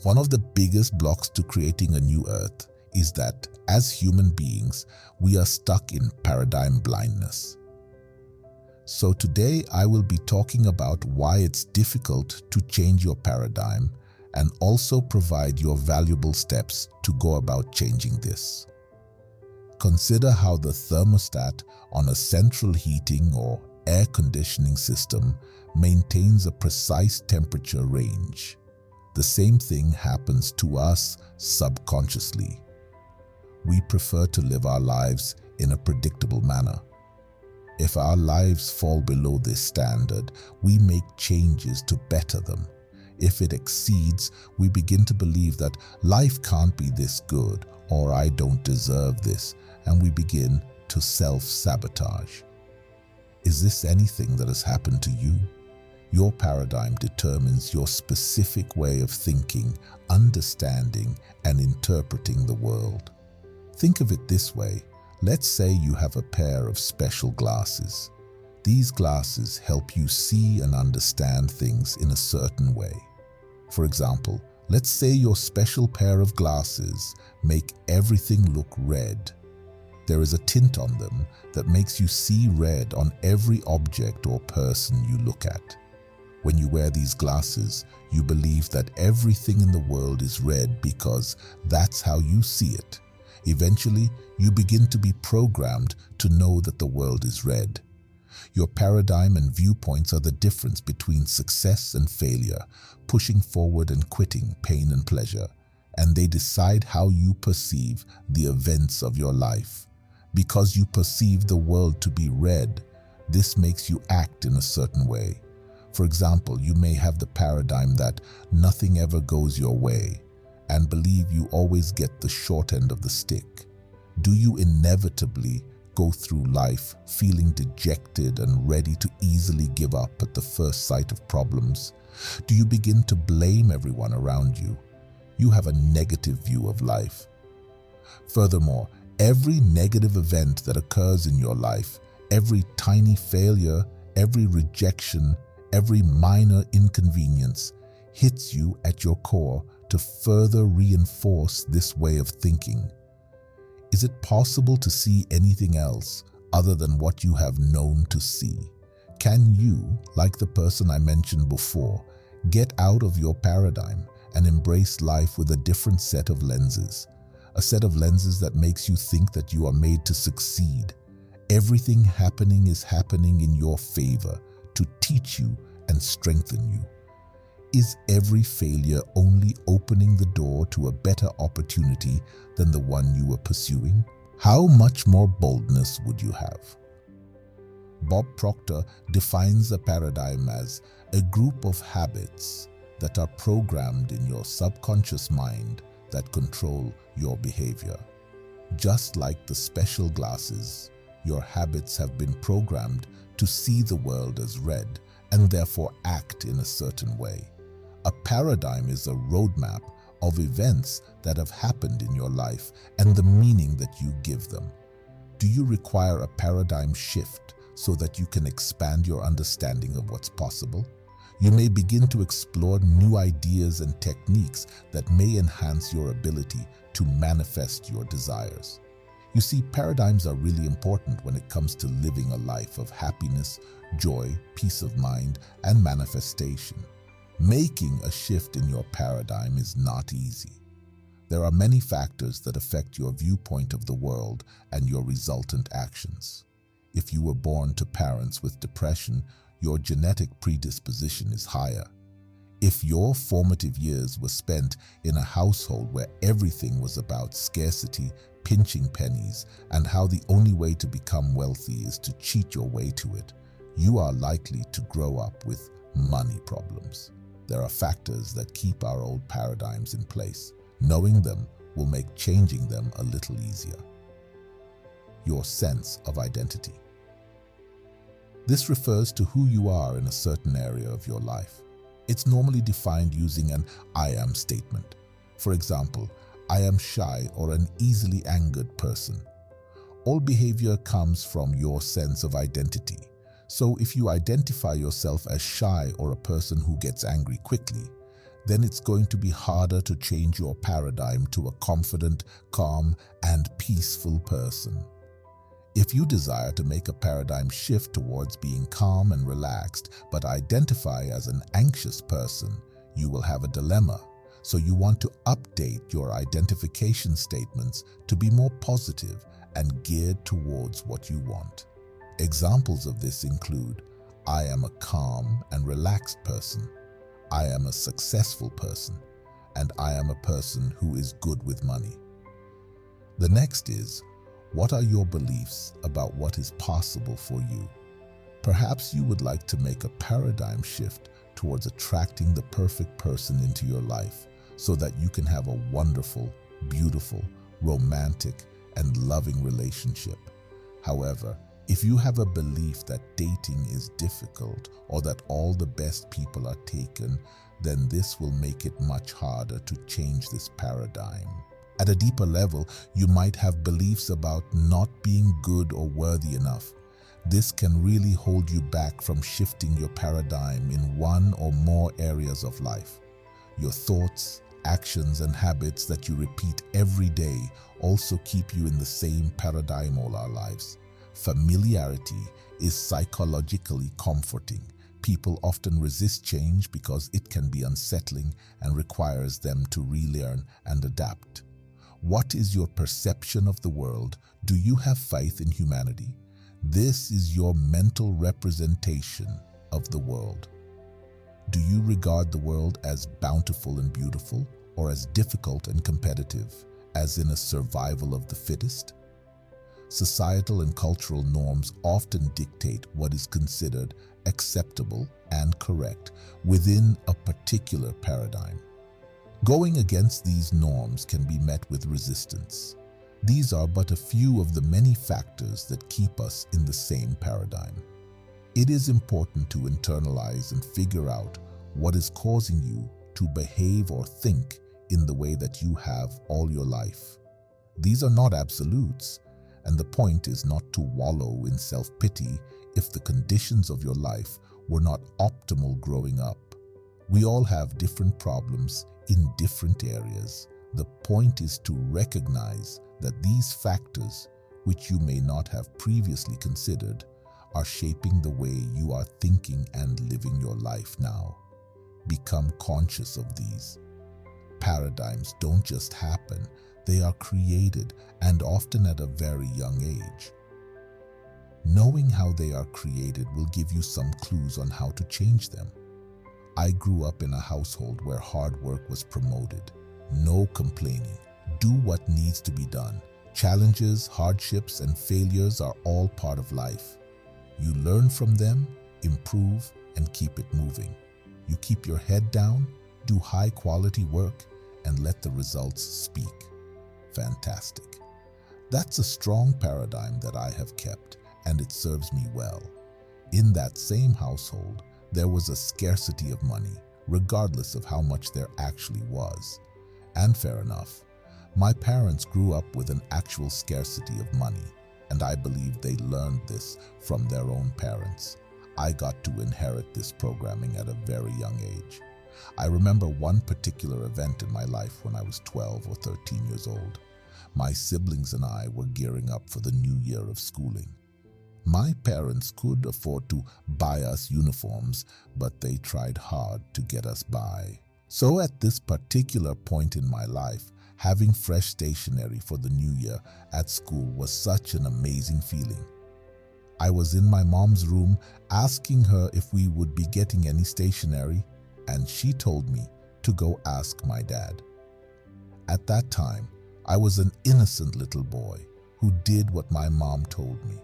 One of the biggest blocks to creating a new earth is that, as human beings, we are stuck in paradigm blindness. So today I will be talking about why it's difficult to change your paradigm and also provide your valuable steps to go about changing this. Consider how the thermostat on a central heating or air conditioning system maintains a precise temperature range. The same thing happens to us subconsciously. We prefer to live our lives in a predictable manner. If our lives fall below this standard, we make changes to better them. If it exceeds, we begin to believe that life can't be this good, or I don't deserve this, and we begin to self-sabotage. Is this anything that has happened to you? Your paradigm determines your specific way of thinking, understanding, and interpreting the world. Think of it this way. Let's say you have a pair of special glasses. These glasses help you see and understand things in a certain way. For example, let's say your special pair of glasses make everything look red. There is a tint on them that makes you see red on every object or person you look at. When you wear these glasses, you believe that everything in the world is red because that's how you see it. Eventually, you begin to be programmed to know that the world is red. Your paradigm and viewpoints are the difference between success and failure, pushing forward and quitting, pain and pleasure, and they decide how you perceive the events of your life. Because you perceive the world to be red, this makes you act in a certain way. For example, you may have the paradigm that nothing ever goes your way and believe you always get the short end of the stick. Do you inevitably go through life feeling dejected and ready to easily give up at the first sight of problems? Do you begin to blame everyone around you? You have a negative view of life. Furthermore, every negative event that occurs in your life, every tiny failure, every rejection, every minor inconvenience hits you at your core to further reinforce this way of thinking. Is it possible to see anything else other than what you have known to see? Can you, like the person I mentioned before, get out of your paradigm and embrace life with a different set of lenses? A set of lenses that makes you think that you are made to succeed. Everything happening is happening in your favor to teach you and strengthen you. Is every failure only opening the door to a better opportunity than the one you were pursuing? How much more boldness would you have? Bob Proctor defines a paradigm as a group of habits that are programmed in your subconscious mind that control your behavior. Just like the special glasses, your habits have been programmed to see the world as red and therefore act in a certain way. A paradigm is a roadmap of events that have happened in your life and the meaning that you give them. Do you require a paradigm shift so that you can expand your understanding of what's possible? You may begin to explore new ideas and techniques that may enhance your ability to manifest your desires. You see, paradigms are really important when it comes to living a life of happiness, joy, peace of mind, and manifestation. Making a shift in your paradigm is not easy. There are many factors that affect your viewpoint of the world and your resultant actions. If you were born to parents with depression, your genetic predisposition is higher. If your formative years were spent in a household where everything was about scarcity, pinching pennies, and how the only way to become wealthy is to cheat your way to it, you are likely to grow up with money problems. There are factors that keep our old paradigms in place. Knowing them will make changing them a little easier. Your sense of identity. This refers to who you are in a certain area of your life. It's normally defined using an I am statement. For example, I am shy or an easily angered person. All behavior comes from your sense of identity. So if you identify yourself as shy or a person who gets angry quickly, then it's going to be harder to change your paradigm to a confident, calm, and peaceful person. If you desire to make a paradigm shift towards being calm and relaxed, but identify as an anxious person, you will have a dilemma. So you want to update your identification statements to be more positive and geared towards what you want. Examples of this include, I am a calm and relaxed person, I am a successful person, and I am a person who is good with money. The next is, what are your beliefs about what is possible for you? Perhaps you would like to make a paradigm shift towards attracting the perfect person into your life so that you can have a wonderful, beautiful, romantic, and loving relationship. However, if you have a belief that dating is difficult or that all the best people are taken, then this will make it much harder to change this paradigm. At a deeper level, you might have beliefs about not being good or worthy enough. This can really hold you back from shifting your paradigm in one or more areas of life. Your thoughts, actions, and habits that you repeat every day also keep you in the same paradigm all our lives. Familiarity is psychologically comforting. People often resist change because it can be unsettling and requires them to relearn and adapt. What is your perception of the world? Do you have faith in humanity? This is your mental representation of the world. Do you regard the world as bountiful and beautiful, or as difficult and competitive, as in a survival of the fittest? Societal and cultural norms often dictate what is considered acceptable and correct within a particular paradigm. Going against these norms can be met with resistance. These are but a few of the many factors that keep us in the same paradigm. It is important to internalize and figure out what is causing you to behave or think in the way that you have all your life. These are not absolutes, and the point is not to wallow in self-pity if the conditions of your life were not optimal growing up. We all have different problems in different areas. The point is to recognize that these factors, which you may not have previously considered, are shaping the way you are thinking and living your life now. Become conscious of these. Paradigms don't just happen, they are created, and often at a very young age. Knowing how they are created will give you some clues on how to change them. I grew up in a household where hard work was promoted. No complaining. Do what needs to be done. Challenges, hardships, and failures are all part of life. You learn from them, improve, and keep it moving. You keep your head down, do high-quality work, and let the results speak. Fantastic. That's a strong paradigm that I have kept, and it serves me well. In that same household, there was a scarcity of money, regardless of how much there actually was. And fair enough, my parents grew up with an actual scarcity of money, and I believe they learned this from their own parents. I got to inherit this programming at a very young age. I remember one particular event in my life when I was 12 or 13 years old. My siblings and I were gearing up for the new year of schooling. My parents could afford to buy us uniforms, but they tried hard to get us by. So at this particular point in my life, having fresh stationery for the new year at school was such an amazing feeling. I was in my mom's room asking her if we would be getting any stationery, and she told me to go ask my dad. At that time, I was an innocent little boy who did what my mom told me.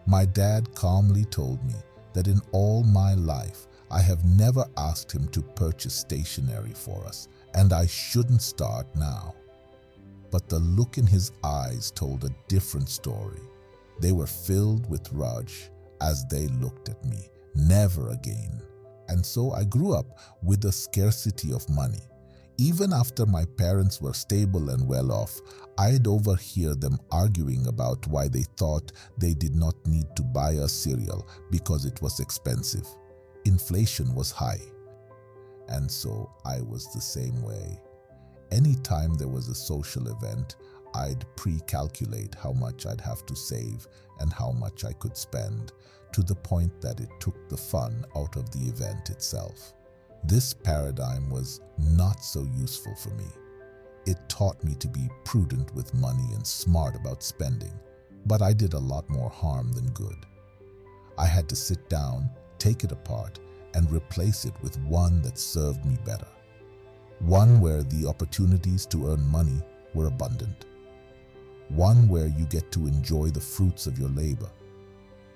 My dad calmly told me that in all my life, I have never asked him to purchase stationery for us, and I shouldn't start now. But the look in his eyes told a different story. They were filled with rage as they looked at me. Never again. And so I grew up with a scarcity of money. Even after my parents were stable and well off, I'd overhear them arguing about why they thought they did not need to buy us cereal because it was expensive. Inflation was high. And so I was the same way. Anytime there was a social event, I'd pre-calculate how much I'd have to save and how much I could spend, to the point that it took the fun out of the event itself. This paradigm was not so useful for me. It taught me to be prudent with money and smart about spending, but I did a lot more harm than good. I had to sit down, take it apart, and replace it with one that served me better. One where the opportunities to earn money were abundant. One where you get to enjoy the fruits of your labor.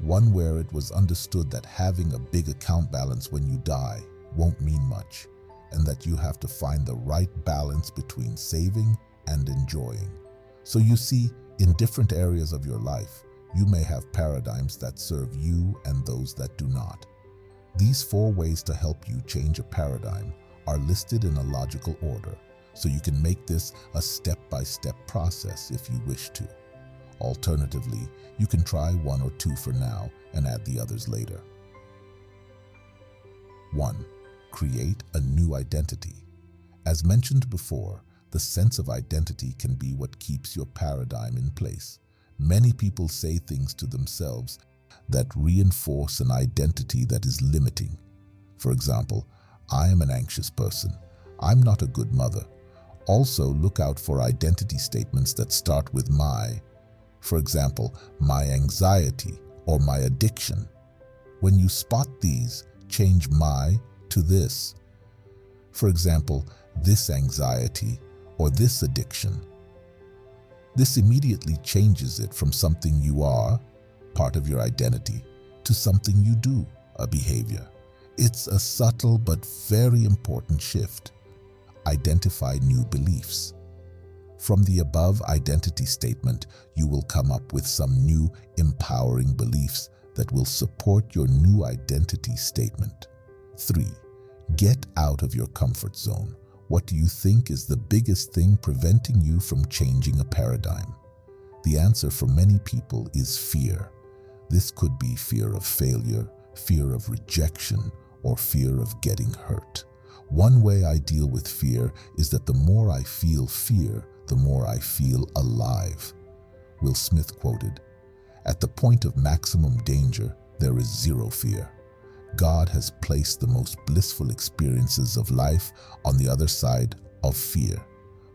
One where it was understood that having a big account balance when you die won't mean much, and that you have to find the right balance between saving and enjoying. So you see, in different areas of your life, you may have paradigms that serve you and those that do not. These 4 ways to help you change a paradigm are listed in a logical order, so you can make this a step-by-step process if you wish to. Alternatively, you can try 1 or 2 for now and add the others later. 1. Create a new identity. As mentioned before, the sense of identity can be what keeps your paradigm in place. Many people say things to themselves that reinforce an identity that is limiting. For example, I am an anxious person. I'm not a good mother. Also, look out for identity statements that start with my. For example, my anxiety or my addiction. When you spot these, change my to this. For example, this anxiety or this addiction. This immediately changes it from something you are, part of your identity, to something you do, a behavior. It's a subtle but very important shift. Identify new beliefs. From the above identity statement, you will come up with some new empowering beliefs that will support your new identity statement. 3. Get out of your comfort zone. What do you think is the biggest thing preventing you from changing a paradigm? The answer for many people is fear. This could be fear of failure, fear of rejection, or fear of getting hurt. One way I deal with fear is that the more I feel fear, the more I feel alive. Will Smith quoted, "At the point of maximum danger, there is zero fear. God has placed the most blissful experiences of life on the other side of fear."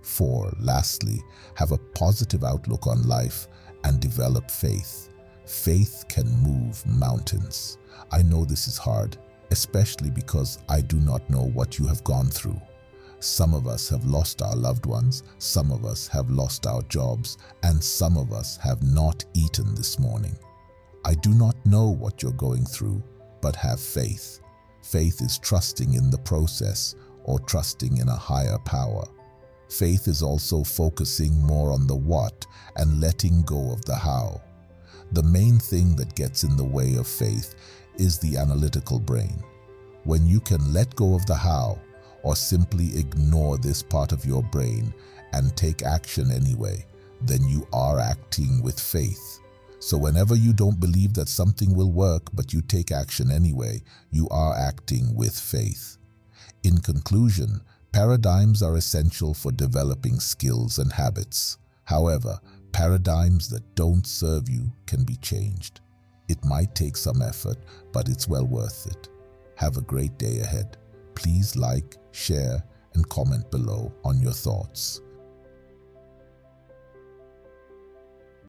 4. Lastly, have a positive outlook on life and develop faith. Faith can move mountains. I know this is hard, especially because I do not know what you have gone through. Some of us have lost our loved ones, some of us have lost our jobs, and some of us have not eaten this morning. I do not know what you're going through, but have faith. Faith is trusting in the process or trusting in a higher power. Faith is also focusing more on the what and letting go of the how. The main thing that gets in the way of faith is the analytical brain. When you can let go of the how, or simply ignore this part of your brain and take action anyway, then you are acting with faith. So whenever you don't believe that something will work but you take action anyway, you are acting with faith. In conclusion, paradigms are essential for developing skills and habits. However, paradigms that don't serve you can be changed. It might take some effort, but it's well worth it. Have a great day ahead. Please like, share, and comment below on your thoughts.